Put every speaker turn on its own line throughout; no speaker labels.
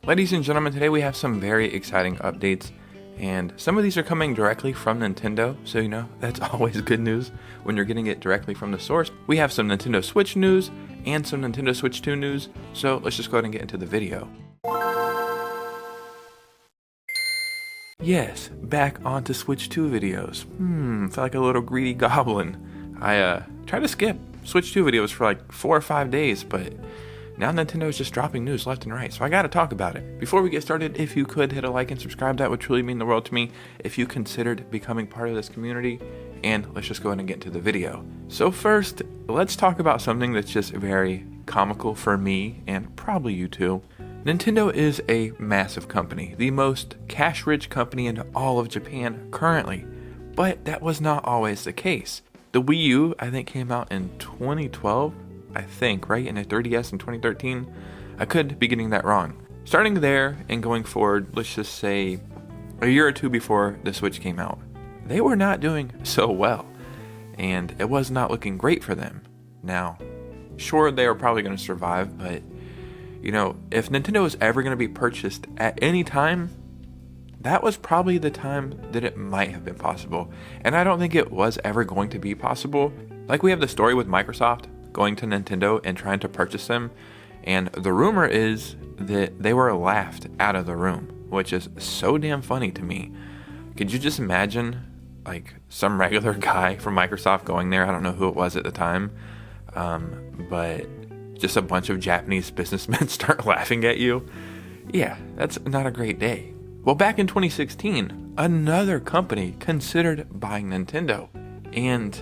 Ladies and gentlemen, today we have some very exciting updates, and some of these are coming directly from Nintendo, so that's always good news when you're getting it directly from the source. We have some Nintendo Switch news and some Nintendo Switch 2 news, so let's just go ahead and get into the video. Yes, back onto Switch 2 videos. Feel like a little greedy goblin. I tried to skip Switch 2 videos for like 4 or 5 days, but now Nintendo is just dropping news left and right, so I gotta talk about it. Before we get started, if you could hit a like and subscribe, that would truly mean the world to me if you considered becoming part of this community, and let's just go ahead and get into the video. So first, let's talk about something that's just very comical for me, and probably you too. Nintendo is a massive company, the most cash-rich company in all of Japan currently, but that was not always the case. The Wii U, I think, came out in 2012, I think, right? And a 3DS in 2013. I could be getting that wrong. Starting there and going forward, let's just say a year or two before the Switch came out, they were not doing so well, and it was not looking great for them. Now, sure, they were probably going to survive, but if Nintendo was ever going to be purchased at any time, that was probably the time that it might have been possible. And I don't think it was ever going to be possible. Like, we have the story with Microsoft going to Nintendo and trying to purchase them, and the rumor is that they were laughed out of the room, which is so damn funny to me. Could you just imagine, like, some regular guy from Microsoft going there? I don't know who it was at the time, but just a bunch of Japanese businessmen start laughing at you. Yeah, that's not a great day. Well, back in 2016, another company considered buying Nintendo, and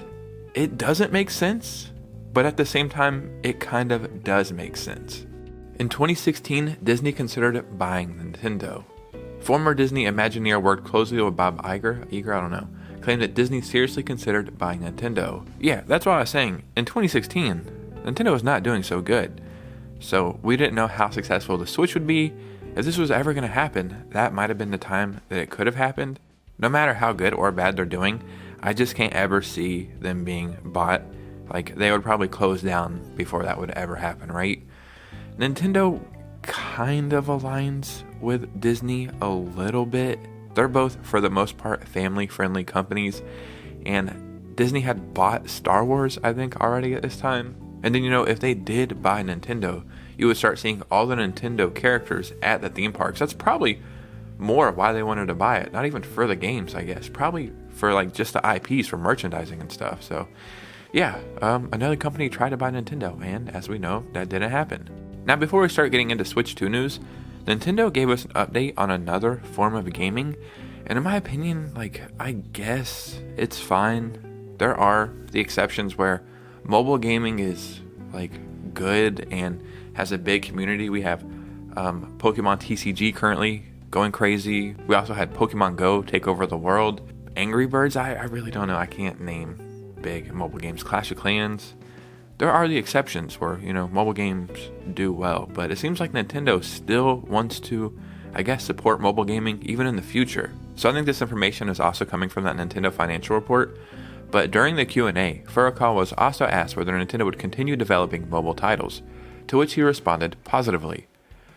it doesn't make sense, but at the same time, it kind of does make sense. In 2016, Disney considered buying Nintendo. Former Disney Imagineer worked closely with Bob Iger, I don't know, claimed that Disney seriously considered buying Nintendo. Yeah, that's what I was saying. In 2016, Nintendo was not doing so good. So we didn't know how successful the Switch would be. If this was ever going to happen, that might have been the time that it could have happened. No matter how good or bad they're doing, I just can't ever see them being bought. Like, they would probably close down before that would ever happen, right? Nintendo kind of aligns with Disney a little bit. They're both, for the most part, family-friendly companies. And Disney had bought Star Wars, I think, already at this time. And then, if they did buy Nintendo, you would start seeing all the Nintendo characters at the theme parks. That's probably more why they wanted to buy it. Not even for the games, I guess. Probably for, like, just the IPs, for merchandising and stuff. So, yeah, another company tried to buy Nintendo, and as we know, that didn't happen. Now, before we start getting into Switch 2 news, Nintendo gave us an update on another form of gaming. And in my opinion, I guess it's fine. There are the exceptions where mobile gaming is good and has a big community. We have Pokemon TCG currently going crazy. We also had Pokemon Go take over the world. Angry Birds, I really don't know. I can't name big mobile games. Clash of Clans. There are the exceptions where, mobile games do well, but it seems like Nintendo still wants to, I guess, support mobile gaming even in the future. So I think this information is also coming from that Nintendo financial report. But during the Q&A, Furukawa was also asked whether Nintendo would continue developing mobile titles, to which he responded positively.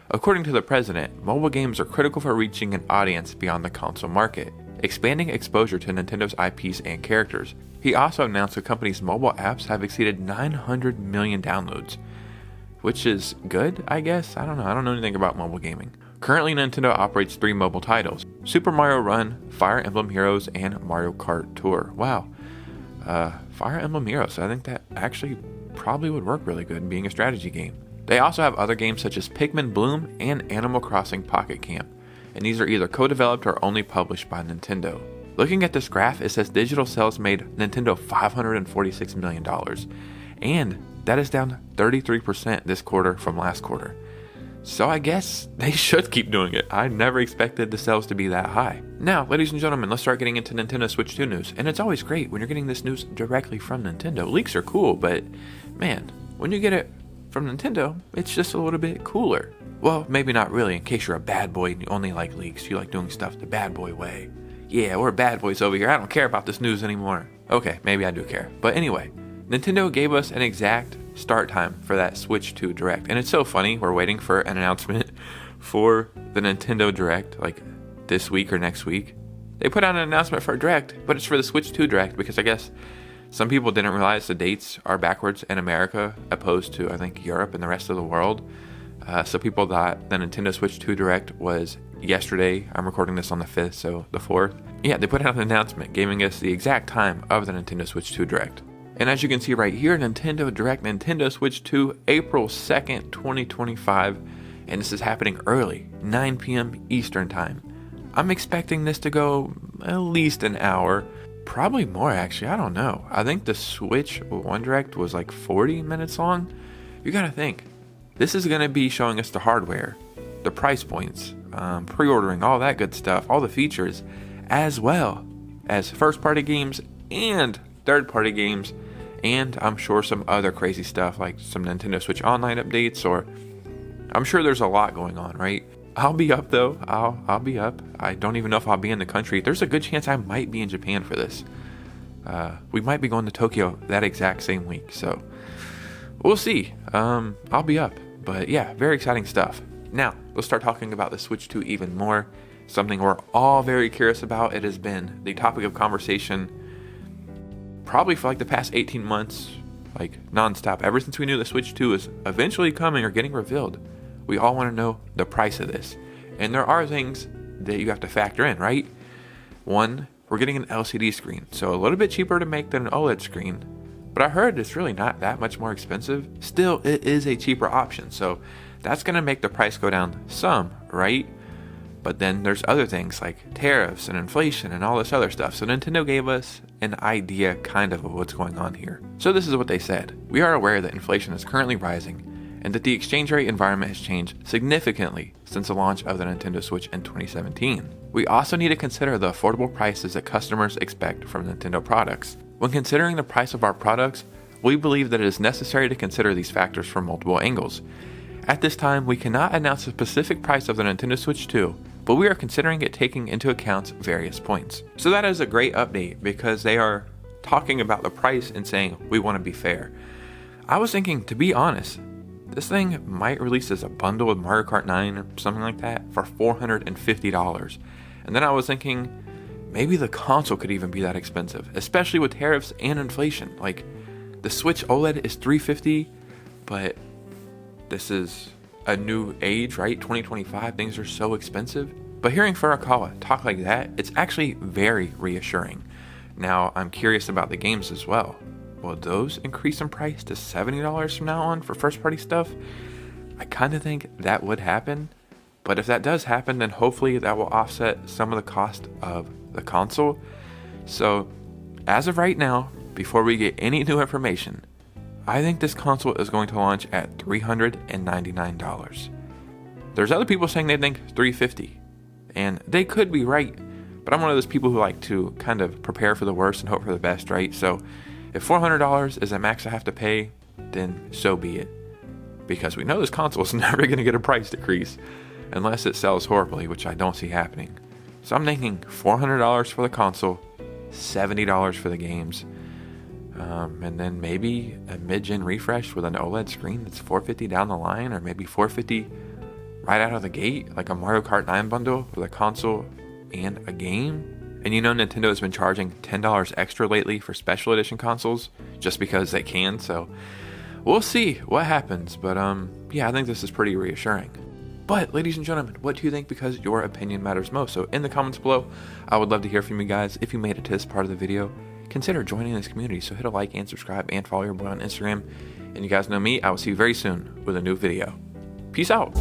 According to the president, mobile games are critical for reaching an audience beyond the console market, expanding exposure to Nintendo's IPs and characters. He also announced the company's mobile apps have exceeded 900 million downloads, which is good, I guess? I don't know anything about mobile gaming. Currently, Nintendo operates 3 mobile titles: Super Mario Run, Fire Emblem Heroes, and Mario Kart Tour. Wow. Fire Emblem Heroes, I think that actually probably would work really good being a strategy game. They also have other games such as Pikmin Bloom and Animal Crossing Pocket Camp, and these are either co-developed or only published by Nintendo. Looking at this graph, it says digital sales made Nintendo $546 million, and that is down 33% this quarter from last quarter. So I guess they should keep doing it. I never expected the sales to be that high. Now, ladies and gentlemen, let's start getting into Nintendo Switch 2 news. And it's always great when you're getting this news directly from Nintendo. Leaks are cool, but man, when you get it from Nintendo, it's just a little bit cooler. Well, maybe not really, in case you're a bad boy and you only like leaks. You like doing stuff the bad boy way. Yeah, we're bad boys over here. I don't care about this news anymore. Okay, maybe I do care. But anyway, Nintendo gave us an exact start time for that Switch 2 Direct. And it's so funny, we're waiting for an announcement for the Nintendo Direct, like this week or next week, they put out an announcement for a Direct, but it's for the Switch 2 Direct, because I guess some people didn't realize the dates are backwards in America opposed to, I think, Europe and the rest of the world. So people thought the Nintendo Switch 2 Direct was yesterday. I'm recording this on the 5th, so the 4th. Yeah, they put out an announcement giving us the exact time of the Nintendo Switch 2 Direct. And as you can see right here, Nintendo Direct, Nintendo Switch 2, April 2nd, 2025. And this is happening early, 9 p.m. Eastern Time. I'm expecting this to go at least an hour. Probably more, actually. I don't know. I think the Switch 1 Direct was like 40 minutes long. You gotta think. This is gonna be showing us the hardware, the price points, pre-ordering, all that good stuff, all the features, as well as first-party games and third-party games, and I'm sure some other crazy stuff like some Nintendo Switch Online updates, or I'm sure there's a lot going on, right? I'll be up though. I'll be up. I don't even know if I'll be in the country. There's a good chance I might be in Japan for this. We might be going to Tokyo that exact same week, so we'll see. I'll be up, but yeah, very exciting stuff. Now, let's start talking about the Switch 2 even more. Something we're all very curious about. It has been the topic of conversation probably for like the past 18 months, like nonstop. Ever since we knew the Switch 2 is eventually coming or getting revealed, we all want to know the price of this. And there are things that you have to factor in, right? One, we're getting an LCD screen, so a little bit cheaper to make than an OLED screen. But I heard it's really not that much more expensive. Still, it is a cheaper option, so that's going to make the price go down some, right? But then there's other things like tariffs and inflation and all this other stuff. So Nintendo gave us an idea kind of what's going on here. So this is what they said. We are aware that inflation is currently rising and that the exchange rate environment has changed significantly since the launch of the Nintendo Switch in 2017. We also need to consider the affordable prices that customers expect from Nintendo products. When considering the price of our products, we believe that it is necessary to consider these factors from multiple angles. At this time, we cannot announce a specific price of the Nintendo Switch 2, but we are considering it taking into account various points. So that is a great update because they are talking about the price and saying we want to be fair. I was thinking, to be honest, this thing might release as a bundle with Mario Kart 9 or something like that for $450. And then I was thinking, maybe the console could even be that expensive, especially with tariffs and inflation. Like, the Switch OLED is $350, but this is a new age, right? 2025, things are so expensive. But hearing Furukawa talk like that, it's actually very reassuring. Now, I'm curious about the games as well. Will those increase in price to $70 from now on for first-party stuff? I kind of think that would happen. But if that does happen, then hopefully that will offset some of the cost of the console. So, as of right now, before we get any new information, I think this console is going to launch at $399. There's other people saying they think $350, and they could be right, but I'm one of those people who like to kind of prepare for the worst and hope for the best, right? So if $400 is the max I have to pay, then so be it, because we know this console is never going to get a price decrease unless it sells horribly, which I don't see happening. So I'm thinking $400 for the console, $70 for the games, and then maybe a mid-gen refresh with an OLED screen that's $450 down the line, or maybe $450 right out of the gate, like a Mario Kart 9 bundle with a console and a game. And you know Nintendo has been charging $10 extra lately for special edition consoles just because they can, so we'll see what happens. But yeah, I think this is pretty reassuring. But ladies and gentlemen, what do you think? Because your opinion matters most. So in the comments below, I would love to hear from you guys. If you made it to this part of the video, consider joining this community. So hit a like and subscribe and follow your boy on Instagram. And you guys know me, I will see you very soon with a new video. Peace out.